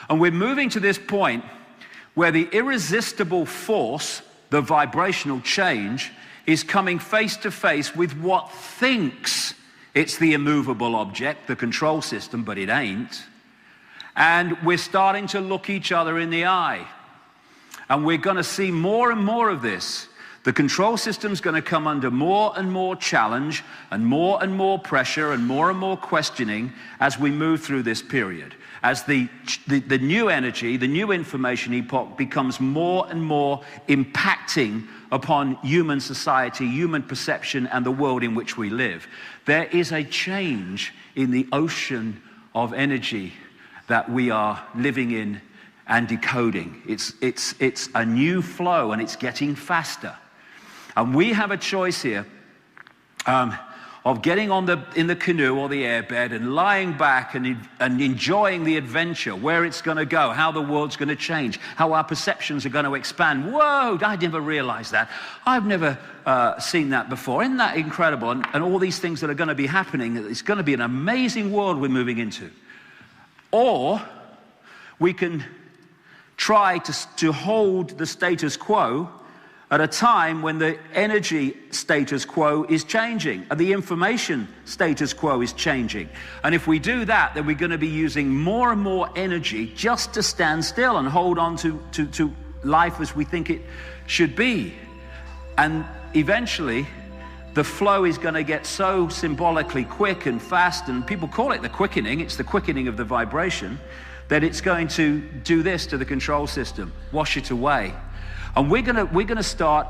And we're moving to this point where the irresistible force, the vibrational change, is coming face to face with what thinks it's the immovable object, the control system, but it ain't. And we're starting to look each other in the eye. And we're going to see more and more of this. The control system's going to come under more and more challenge and more pressure and more questioning as we move through this period. As the new energy, the new information epoch becomes more and more impacting upon human society, human perception, and the world in which we live. There is a change in the ocean of energy that we are living in and decoding. It's a new flow, and it's getting faster. And we have a choice here of getting in the canoe or the airbed and lying back and enjoying the adventure, where it's going to go, how the world's going to change, how our perceptions are going to expand. Whoa, I never realized that. I've never seen that before. Isn't that incredible? And all these things that are going to be happening, it's going to be an amazing world we're moving into. Or we can try to hold the status quo at a time when the energy status quo is changing and the information status quo is changing. And if we do that, then we're going to be using more and more energy just to stand still and hold on to life as we think it should be. And eventually, the flow is going to get so symbolically quick and fast, and people call it the quickening. It's the quickening of the vibration, that it's going to do this to the control system, wash it away. And we're gonna start,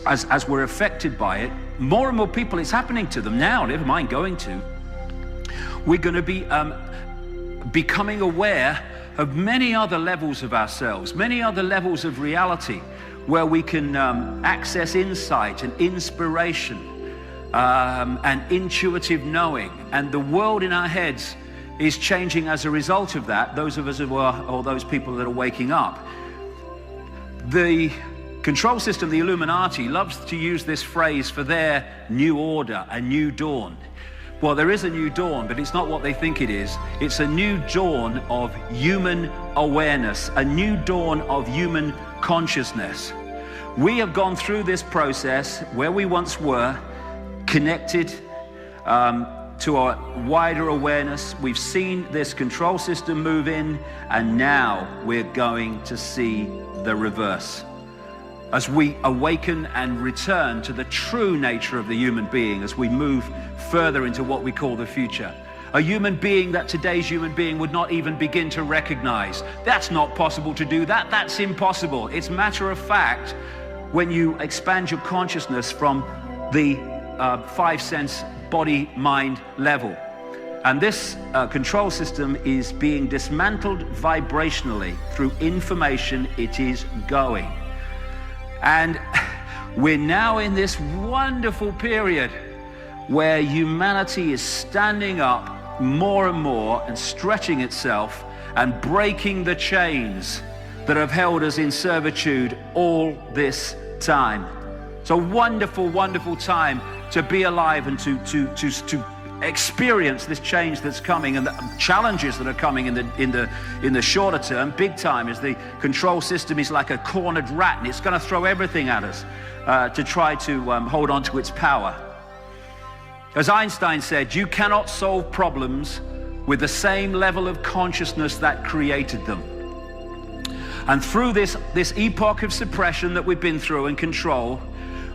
as we're affected by it, more and more people, it's happening to them now, never mind going to, we're gonna be becoming aware of many other levels of ourselves, many other levels of reality, where we can access insight and inspiration and intuitive knowing. And the world in our heads is changing as a result of that, those of us who are, or those people that are waking up. The control system, the Illuminati, loves to use this phrase for their new order, a new dawn. Well, there is a new dawn, but it's not what they think it is. It's a new dawn of human awareness, a new dawn of human consciousness. We have gone through this process where we once were connected to a wider awareness. We've seen this control system move in, and now we're going to see the reverse. As we awaken and return to the true nature of the human being, as we move further into what we call the future. A human being that today's human being would not even begin to recognize. That's not possible to do that. That's impossible. It's matter of fact when you expand your consciousness from the five sense body mind level. And this control system is being dismantled vibrationally through information it is going. And we're now in this wonderful period where humanity is standing up more and more and stretching itself and breaking the chains that have held us in servitude all this time. It's a wonderful, wonderful time to be alive and to experience this change that's coming, and the challenges that are coming in the shorter term. Big time is the control system is like a cornered rat, and it's going to throw everything at us to try to hold on to its power. As Einstein said, you cannot solve problems with the same level of consciousness that created them. And through this epoch of suppression that we've been through and control,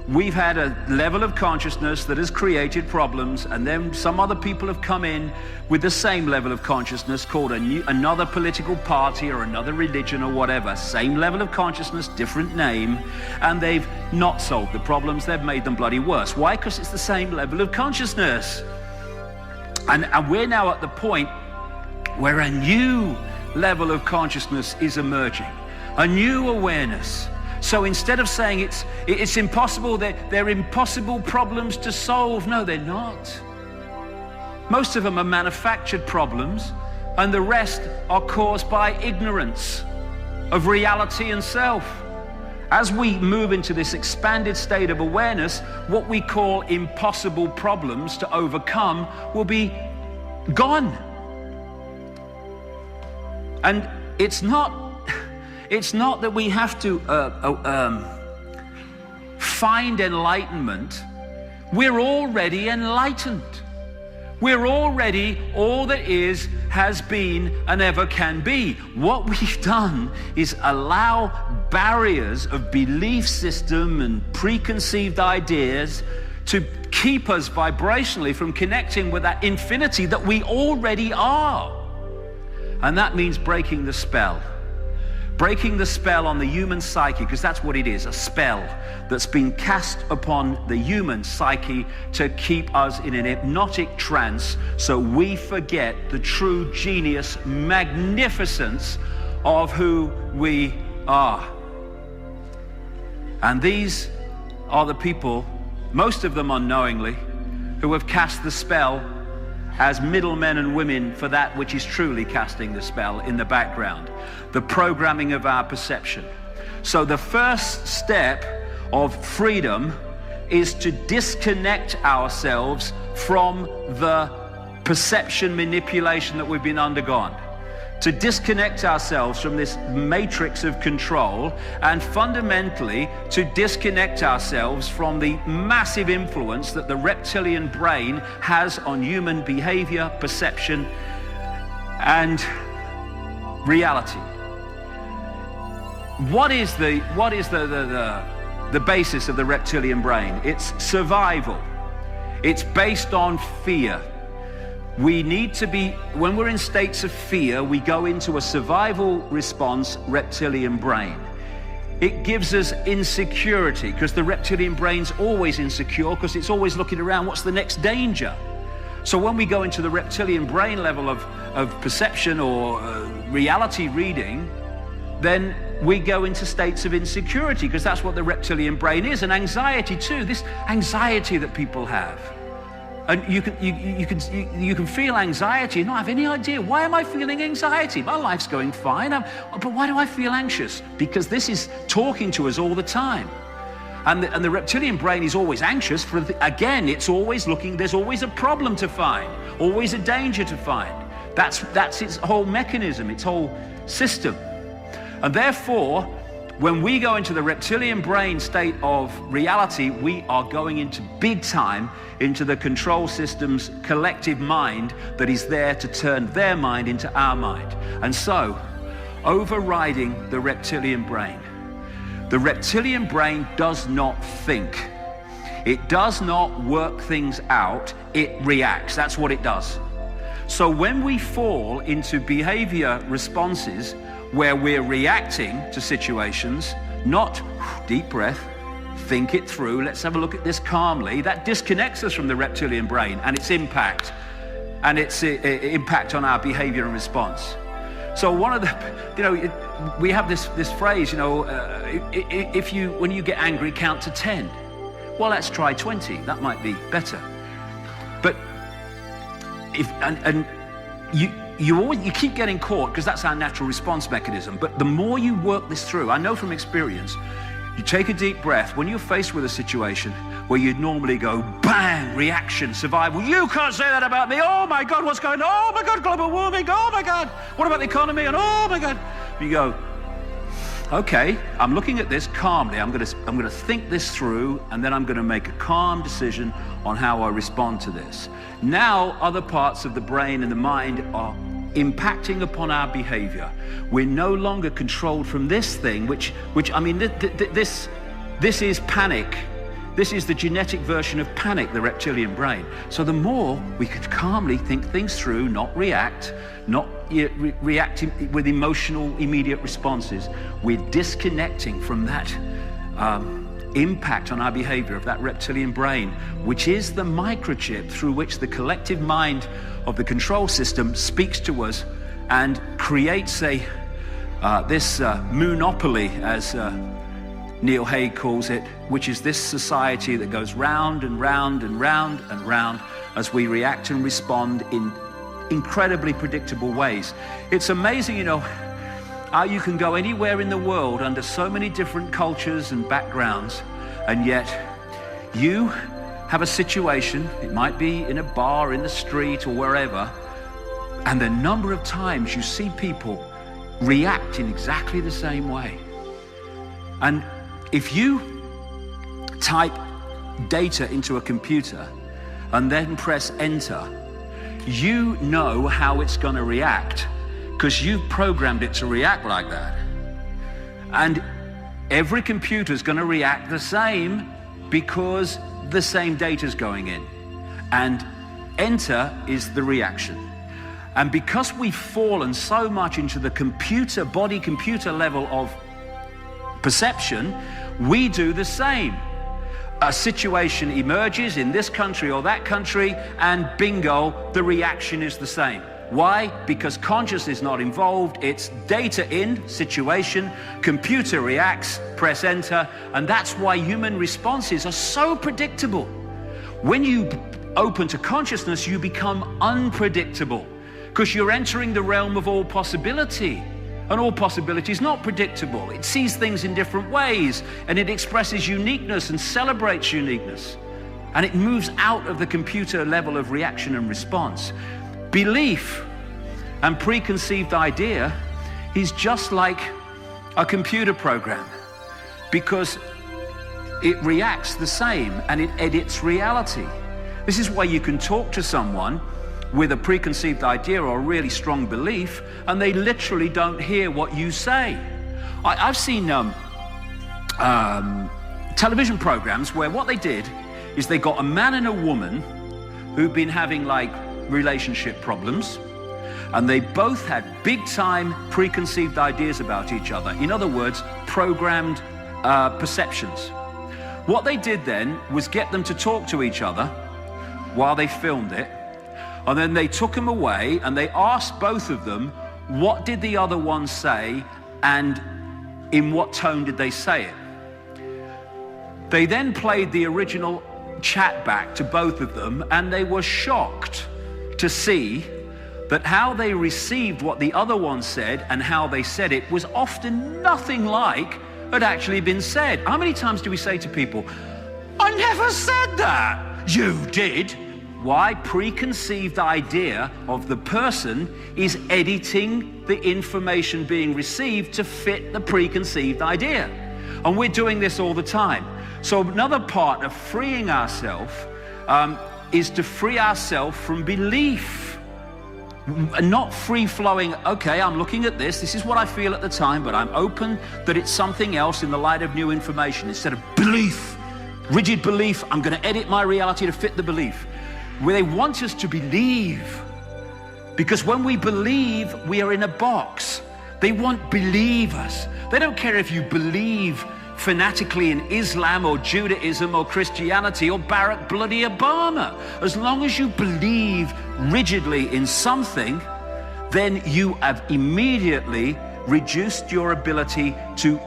we've had a level of consciousness that has created problems, and then some other people have come in with the same level of consciousness, called another political party or another religion or whatever. Same level of consciousness, different name, and they've not solved the problems. They've made them bloody worse. Why? Because it's the same level of consciousness. And we're now at the point where a new level of consciousness is emerging, a new awareness. So instead of saying it's impossible, they're impossible problems to solve. No, they're not. Most of them are manufactured problems, and the rest are caused by ignorance of reality and self. As we move into this expanded state of awareness, what we call impossible problems to overcome will be gone. And it's not that we have to find enlightenment. We're already enlightened. We're already all that is, has been, and ever can be. What we've done is allow barriers of belief system and preconceived ideas to keep us vibrationally from connecting with that infinity that we already are. And that means breaking the spell. Breaking the spell on the human psyche, because that's what it is, a spell that's been cast upon the human psyche to keep us in an hypnotic trance so we forget the true genius, magnificence of who we are. And these are the people, most of them unknowingly, who have cast the spell as middlemen and women for that which is truly casting the spell in the background, the programming of our perception. So the first step of freedom is to disconnect ourselves from the perception manipulation that we've been undergone, to disconnect ourselves from this matrix of control, and fundamentally to disconnect ourselves from the massive influence that the reptilian brain has on human behavior, perception, and reality. What is the basis of the reptilian brain? It's survival. It's based on fear. We need to be, when we're in states of fear, we go into a survival response reptilian brain. It gives us insecurity, because the reptilian brain's always insecure, because it's always looking around, what's the next danger? So when we go into the reptilian brain level of perception or reality reading, then we go into states of insecurity, because that's what the reptilian brain is, and anxiety too, this anxiety that people have. And you can feel anxiety and not have any idea, why am I feeling anxiety? My life's going fine, but why do I feel anxious? Because this is talking to us all the time. And the reptilian brain is always anxious, again, it's always looking, there's always a problem to find, always a danger to find. That's its whole mechanism, its whole system. And therefore, when we go into the reptilian brain state of reality, we are going into big time into the control system's collective mind that is there to turn their mind into our mind. And so, overriding the reptilian brain. The reptilian brain does not think. It does not work things out, it reacts. That's what it does. So when we fall into behavior responses where we're reacting to situations, not deep breath, think it through, let's have a look at this calmly, that disconnects us from the reptilian brain and its impact, and its impact on our behavior and response. So one of the, we have this phrase, when you get angry, count to 10. Well, let's try 20. That might be better. But you keep getting caught, because that's our natural response mechanism. But the more you work this through, I know from experience, you take a deep breath when you're faced with a situation where you'd normally go bang, reaction, survival. You can't say that about me. Oh my God, what's going on? Oh my God, global warming. Oh my God, what about the economy? And oh my God, you go, okay, I'm looking at this calmly. I'm going to think this through, and then I'm going to make a calm decision on how I respond to this. Now, other parts of the brain and the mind are impacting upon our behavior. We're no longer controlled from this thing, which I mean, this is panic. This is the genetic version of panic, the reptilian brain. So the more we can calmly think things through, not react, not reacting with emotional immediate responses, we're disconnecting from that impact on our behavior of that reptilian brain, which is the microchip through which the collective mind of the control system speaks to us and creates this monopoly, as Neil Haig calls it, which is this society that goes round and round and round and round as we react and respond in incredibly predictable ways. It's amazing, how you can go anywhere in the world under so many different cultures and backgrounds, and yet you have a situation, it might be in a bar, in the street, or wherever, and the number of times you see people react in exactly the same way. And if you type data into a computer and then press enter, you know how it's going to react because you've programmed it to react like that. And every computer is going to react the same because the same data is going in. And enter is the reaction. And because we've fallen so much into the body-computer level of perception, we do the same. A situation emerges in this country or that country, and bingo, the reaction is the same. Why? Because consciousness is not involved. It's data in, situation, computer reacts, press enter, and that's why human responses are so predictable. When you open to consciousness, you become unpredictable because you're entering the realm of all possibility. And all possibility is not predictable. It sees things in different ways, and it expresses uniqueness and celebrates uniqueness. And it moves out of the computer level of reaction and response. Belief and preconceived idea is just like a computer program because it reacts the same and it edits reality. This is why you can talk to someone with a preconceived idea or a really strong belief, and they literally don't hear what you say. I've seen television programs where what they did is they got a man and a woman who've been having like relationship problems, and they both had big time preconceived ideas about each other. In other words, programmed perceptions. What they did then was get them to talk to each other while they filmed it. And then they took them away and they asked both of them, what did the other one say and in what tone did they say it? They then played the original chat back to both of them, and they were shocked to see that how they received what the other one said and how they said it was often nothing like had actually been said. How many times do we say to people, I never said that? You did. Why? Preconceived idea of the person is editing the information being received to fit the preconceived idea. And we're doing this all the time. So another part of freeing ourselves is to free ourselves from belief. Not free-flowing, okay, I'm looking at this is what I feel at the time, but I'm open that it's something else in the light of new information. Instead of belief, rigid belief, I'm going to edit my reality to fit the belief. Where they want us to believe, because when we believe, we are in a box. They want believers. They don't care if you believe fanatically in Islam or Judaism or Christianity or Barack bloody Obama. As long as you believe rigidly in something, then you have immediately reduced your ability to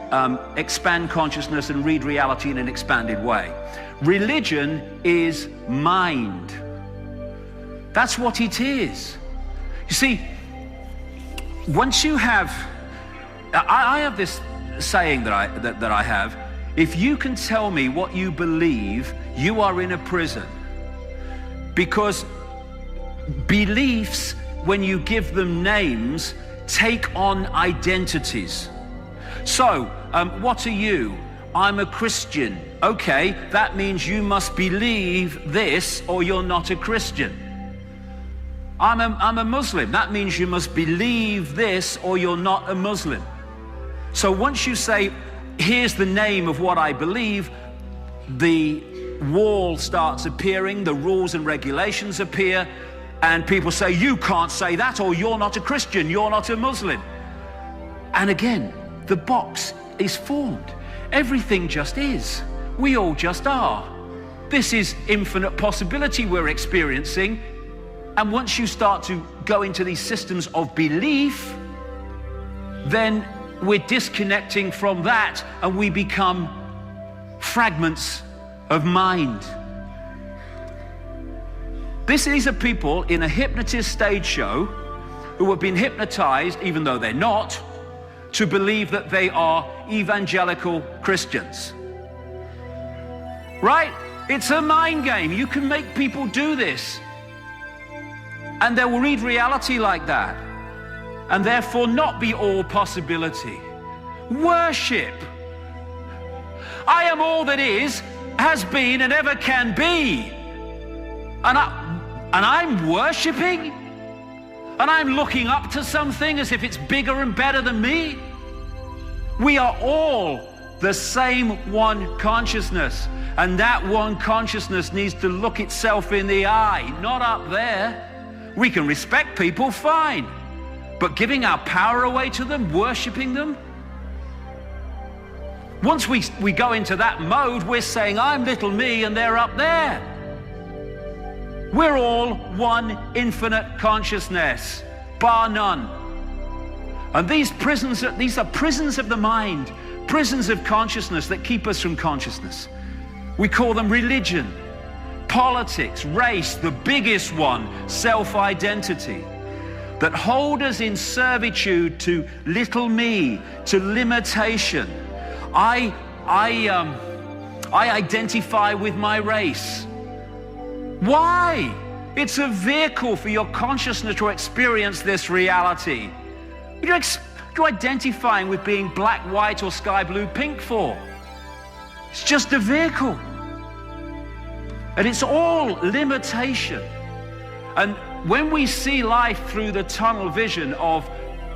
expand consciousness and read reality in an expanded way. Religion is mind. That's what it is. You see, once you have, I have this saying that I have, if you can tell me what you believe, you are in a prison. Because beliefs, when you give them names, take on identities. So, what are you? I'm a Christian. Okay, that means you must believe this or you're not a Christian. I'm a Muslim. That means you must believe this or you're not a Muslim. So once you say, here's the name of what I believe, the wall starts appearing, the rules and regulations appear, and people say, you can't say that, or you're not a Christian, you're not a Muslim. And again, the box is formed. Everything just is. We all just are. This is infinite possibility we're experiencing. And once you start to go into these systems of belief, then we're disconnecting from that and we become fragments of mind. These are people in a hypnotist stage show who have been hypnotized, even though they're not, to believe that they are evangelical Christians. Right? It's a mind game. You can make people do this. And they will read reality like that. and therefore not be all possibility. Worship. I am all that is, has been, and ever can be. And I'm worshiping? And I'm looking up to something as if it's bigger and better than me? We are all the same one consciousness. And that one consciousness needs to look itself in the eye, not up there. We can respect people, fine. But giving our power away to them, worshiping them? Once we go into that mode, we're saying, I'm little me and they're up there. We're all one infinite consciousness, bar none. And these are prisons of the mind, prisons of consciousness that keep us from consciousness. We call them religion, politics, race, the biggest one, self-identity, that hold us in servitude to little me, to limitation. I identify with my race. Why? It's a vehicle for your consciousness to experience this reality. What are you identifying with being black, white, or sky blue, pink for? It's just a vehicle. And it's all limitation. And when we see life through the tunnel vision of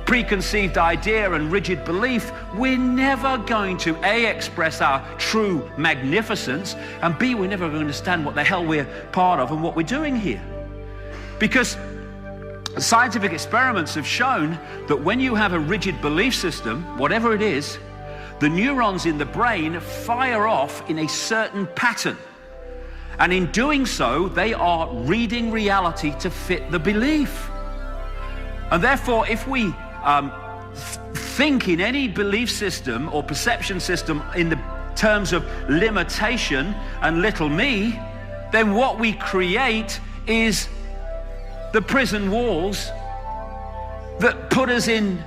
preconceived idea and rigid belief, we're never going to A, express our true magnificence, and B, we're never going to understand what the hell we're part of and what we're doing here. Because scientific experiments have shown that when you have a rigid belief system, whatever it is, the neurons in the brain fire off in a certain pattern. And in doing so, they are reading reality to fit the belief. And therefore, if we think in any belief system or perception system in the terms of limitation and little me, then what we create is the prison walls that put us in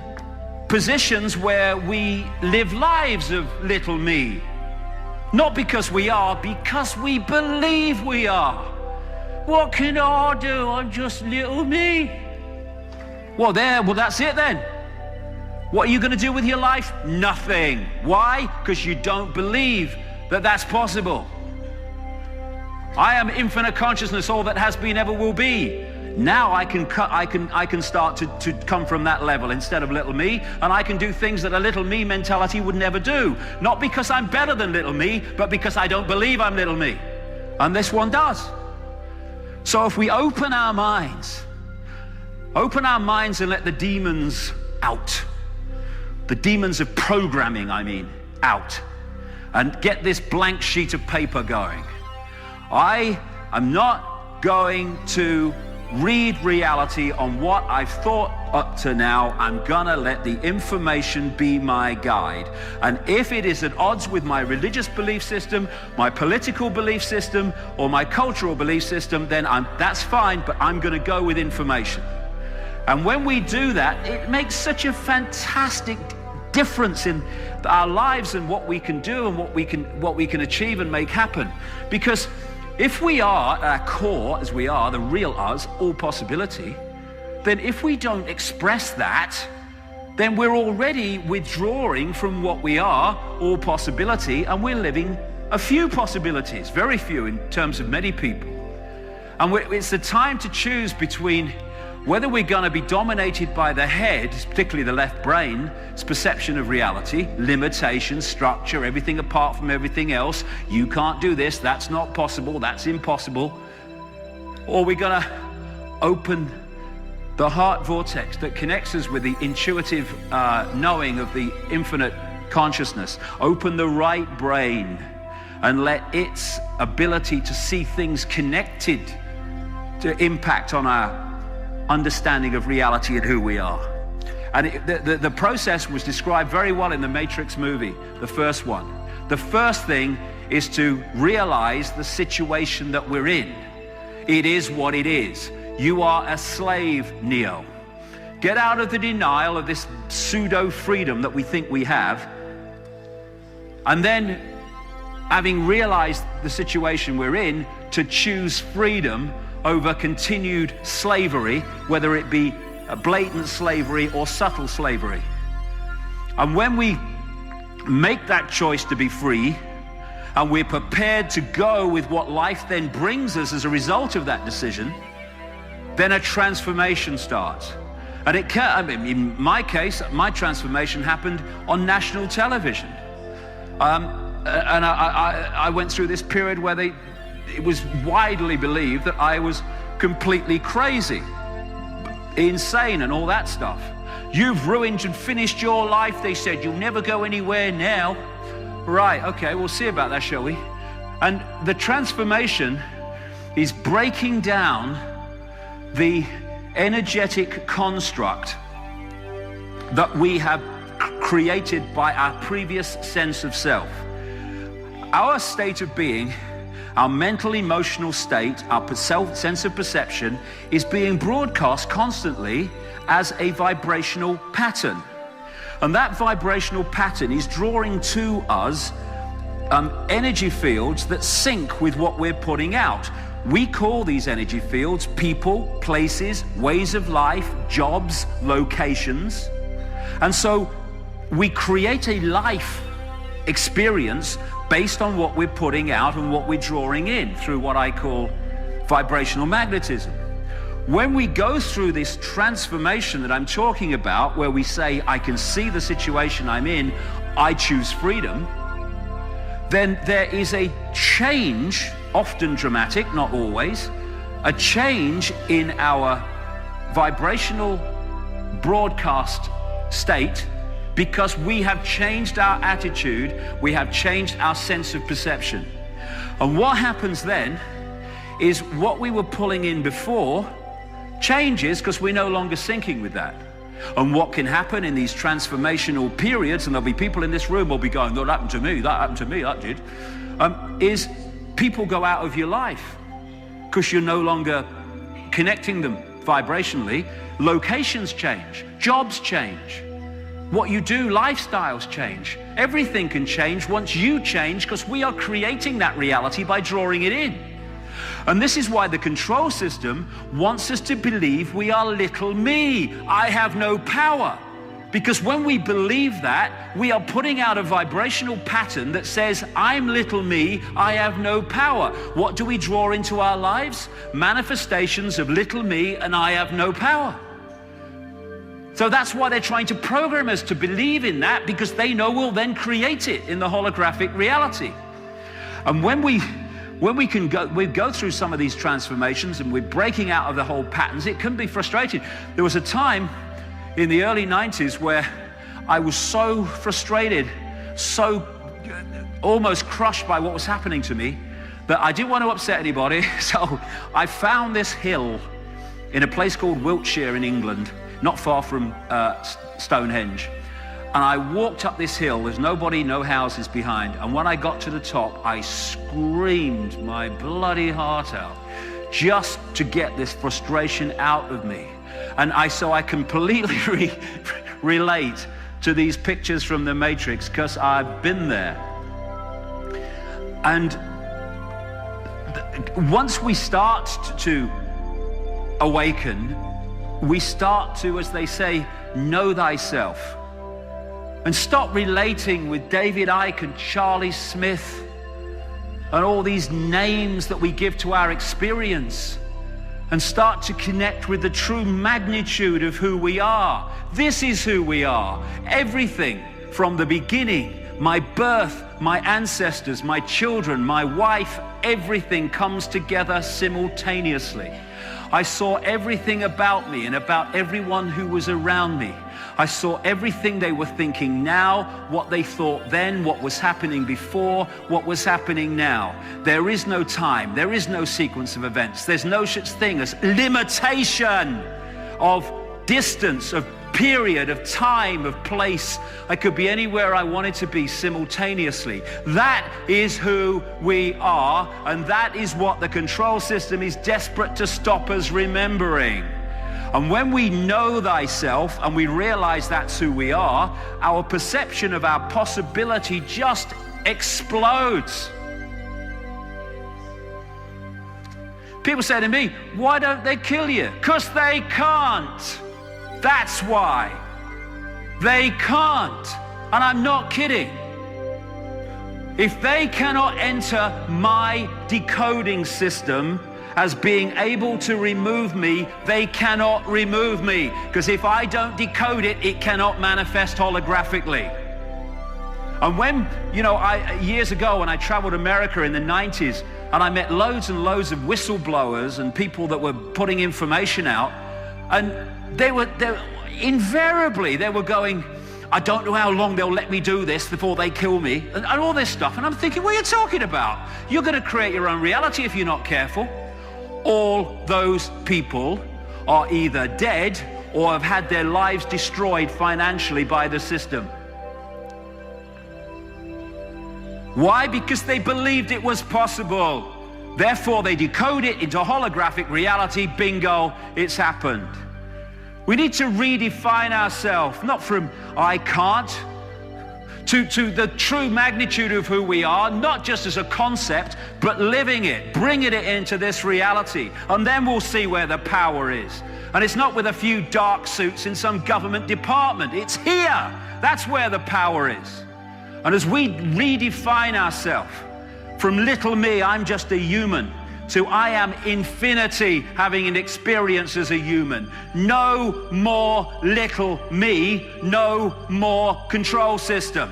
positions where we live lives of little me. Not because we are, because we believe we are. What can I do? I'm just little me. Well, that's it then. What are you going to do with your life? Nothing. Why? Because you don't believe that that's possible. I am infinite consciousness, all that has been, ever will be. Now I can start to come from that level instead of little me, and I can do things that a little me mentality would never do. Not because I'm better than little me, but because I don't believe I'm little me. And this one does. So if we open our minds and let the demons out, the demons of programming, out, and get this blank sheet of paper going. I am not going to read reality on what I've thought up to now. I'm gonna let the information be my guide. And if it is at odds with my religious belief system, my political belief system, or my cultural belief system, then that's fine, but I'm gonna go with information. And when we do that, it makes such a fantastic difference in our lives and what we can do and what we can achieve and make happen. Because if we are, at our core, as we are, the real us, all possibility, then if we don't express that, then we're already withdrawing from what we are, all possibility, and we're living a few possibilities, very few in terms of many people. And it's the time to choose between whether we're going to be dominated by the head, particularly the left brain, its perception of reality, limitation, structure, everything apart from everything else. You can't do this, that's not possible, that's impossible. Or we're going to open the heart vortex that connects us with the intuitive knowing of the infinite consciousness. Open the right brain and let its ability to see things connected to impact on our understanding of reality and who we are. And the process was described very well in the Matrix movie, the first one. The first thing is to realize the situation that we're in. It is what it is. You are a slave, Neo. Get out of the denial of this pseudo freedom that we think we have. And then, having realized the situation we're in, to choose freedom over continued slavery, whether it be blatant slavery or subtle slavery. And when we make that choice to be free, and we're prepared to go with what life then brings us as a result of that decision, then a transformation starts. And it can, I mean, in my case, my transformation happened on national television. And I went through this period where it was widely believed that I was completely crazy, insane and all that stuff. You've ruined and finished your life, they said. You'll never go anywhere now. Right, okay, we'll see about that, shall we? And the transformation is breaking down the energetic construct that we have created by our previous sense of self. Our state of being, our mental, emotional state, our sense of perception is being broadcast constantly as a vibrational pattern. And that vibrational pattern is drawing to us energy fields that sync with what we're putting out. We call these energy fields people, places, ways of life, jobs, locations. And so we create a life experience based on what we're putting out and what we're drawing in through what I call vibrational magnetism. When we go through this transformation that I'm talking about, where we say, I can see the situation I'm in, I choose freedom, then there is a change, often dramatic, not always, a change in our vibrational broadcast state, because we have changed our attitude, we have changed our sense of perception. And what happens then is what we were pulling in before changes, because we're no longer syncing with that. And what can happen in these transformational periods, and there'll be people in this room will be going, that happened to me, that did, is people go out of your life because you're no longer connecting them vibrationally. Locations change, jobs change, what you do, lifestyles change. Everything can change once you change, because we are creating that reality by drawing it in. And this is why the control system wants us to believe we are little me. I have no power. Because when we believe that, we are putting out a vibrational pattern that says, I'm little me, I have no power. What do we draw into our lives? Manifestations of little me and I have no power. So that's why they're trying to program us to believe in that, because they know we'll then create it in the holographic reality. And when we go through some of these transformations and we're breaking out of the whole patterns, it can be frustrating. There was a time in the early 90s where I was so frustrated, so almost crushed by what was happening to me, that I didn't want to upset anybody. So I found this hill in a place called Wiltshire in England, not far from Stonehenge. And I walked up this hill, there's nobody, no houses behind. And when I got to the top, I screamed my bloody heart out just to get this frustration out of me. And so I completely relate to these pictures from the Matrix, because I've been there. And once we start to awaken, we start to, as they say, know thyself. And stop relating with David Icke and Charlie Smith and all these names that we give to our experience, and start to connect with the true magnitude of who we are. This is who we are. Everything from the beginning, my birth, my ancestors, my children, my wife, everything comes together simultaneously. I saw everything about me and about everyone who was around me. I saw everything they were thinking now, what they thought then, what was happening before, what was happening now. There is no time. There is no sequence of events. There's no such thing as limitation of distance, of period, of time, of place. I could be anywhere I wanted to be simultaneously. That is who we are, and that is what the control system is desperate to stop us remembering. And when we know thyself and we realize that's who we are, our perception of our possibility just explodes. People say to me, why don't they kill you? 'Cause they can't. That's why. They can't. And I'm not kidding. If they cannot enter my decoding system as being able to remove me, they cannot remove me. Because if I don't decode it, it cannot manifest holographically. And when, years ago when I traveled America in the 90s, and I met loads and loads of whistleblowers and people that were putting information out, and they were invariably going, I don't know how long they'll let me do this before they kill me, and all this stuff. And I'm thinking, what are you talking about? You're going to create your own reality if you're not careful. All those people are either dead or have had their lives destroyed financially by the system. Why? Because they believed it was possible. Therefore, they decode it into holographic reality. Bingo, it's happened. We need to redefine ourselves, not from I can't, to the true magnitude of who we are, not just as a concept, but living it, bringing it into this reality. And then we'll see where the power is. And it's not with a few dark suits in some government department. It's here. That's where the power is. And as we redefine ourselves from little me, I'm just a human, to I am infinity, having an experience as a human. No more little me, no more control system.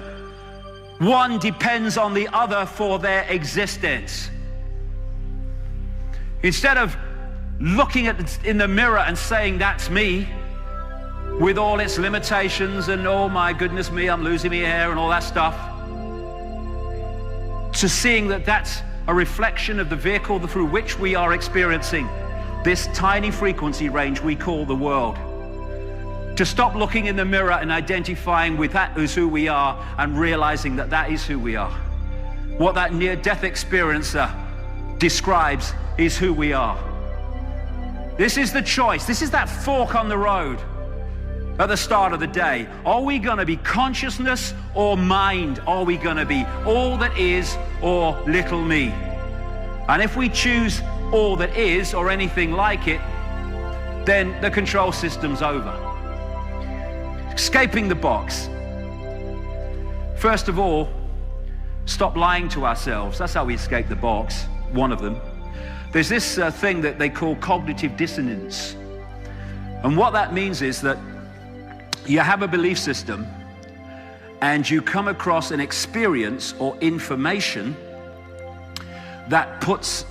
One depends on the other for their existence. Instead of looking in the mirror and saying, that's me, with all its limitations and oh my goodness me, I'm losing my hair and all that stuff, to seeing that that's a reflection of the vehicle through which we are experiencing this tiny frequency range we call the world. To stop looking in the mirror and identifying with that as who we are and realizing that that is who we are. What that near-death experiencer describes is who we are. This is the choice. This is that fork on the road at the start of the day. Are we going to be consciousness or mind? Are we going to be all that is or little me? And if we choose all that is or anything like it, then the control system's over. Escaping the box. First of all, stop lying to ourselves. That's how we escape the box, one of them. There's this thing that they call cognitive dissonance. And what that means is that you have a belief system and you come across an experience or information that puts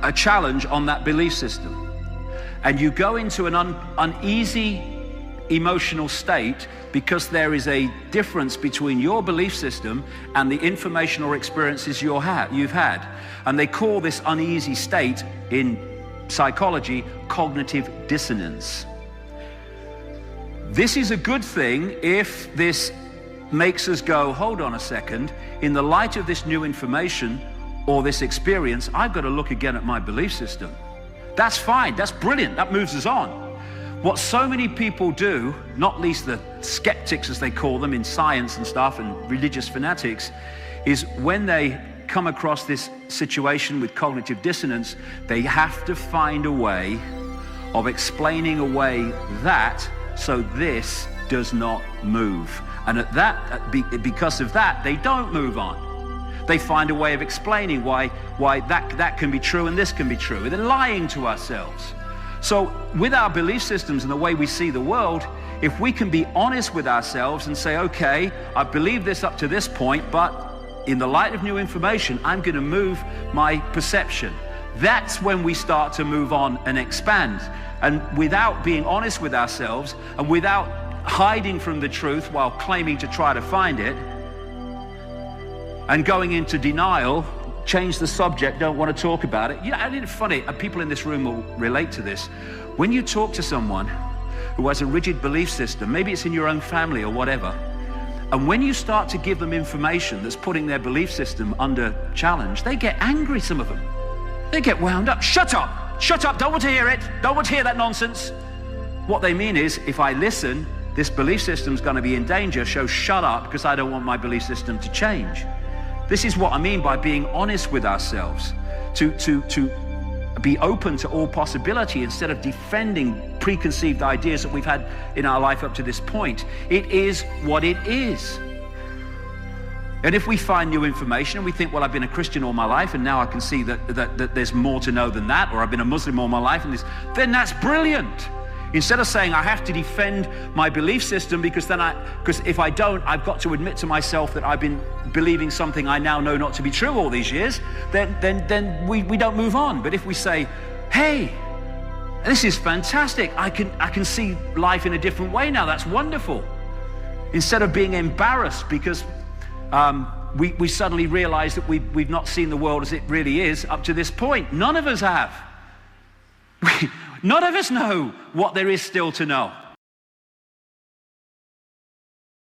a challenge on that belief system. And you go into an uneasy emotional state because there is a difference between your belief system and the information or experiences you've had. And they call this uneasy state in psychology cognitive dissonance. This is a good thing if this makes us go, hold on a second, in the light of this new information or this experience, I've got to look again at my belief system. That's fine, that's brilliant, that moves us on. What so many people do, not least the skeptics as they call them in science and stuff and religious fanatics, is when they come across this situation with cognitive dissonance, they have to find a way of explaining away that so this does not move. And because of that, they don't move on. They find a way of explaining why that can be true and this can be true. They're lying to ourselves. So with our belief systems and the way we see the world, if we can be honest with ourselves and say, okay, I believe this up to this point, but in the light of new information, I'm going to move my perception. That's when we start to move on and expand. And without being honest with ourselves and without hiding from the truth while claiming to try to find it and going into denial, change the subject, don't want to talk about it. It's funny, people in this room will relate to this. When you talk to someone who has a rigid belief system, maybe it's in your own family or whatever, and when you start to give them information that's putting their belief system under challenge, they get angry, some of them. They get wound up. Shut up, don't want to hear it, don't want to hear that nonsense. What they mean is, if I listen, this belief system's going to be in danger, so shut up because I don't want my belief system to change. This is what I mean by being honest with ourselves, to be open to all possibility instead of defending preconceived ideas that we've had in our life up to this point. It is what it is. And if we find new information and we think, well, I've been a Christian all my life and now I can see that there's more to know than that, or I've been a Muslim all my life, then that's brilliant. Instead of saying I have to defend my belief system because if I don't, I've got to admit to myself that I've been believing something I now know not to be true all these years, then we don't move on. But if we say, hey, this is fantastic, I can see life in a different way now, that's wonderful. Instead of being embarrassed because we suddenly realize that we've not seen the world as it really is up to this point. None of us have. None of us know what there is still to know.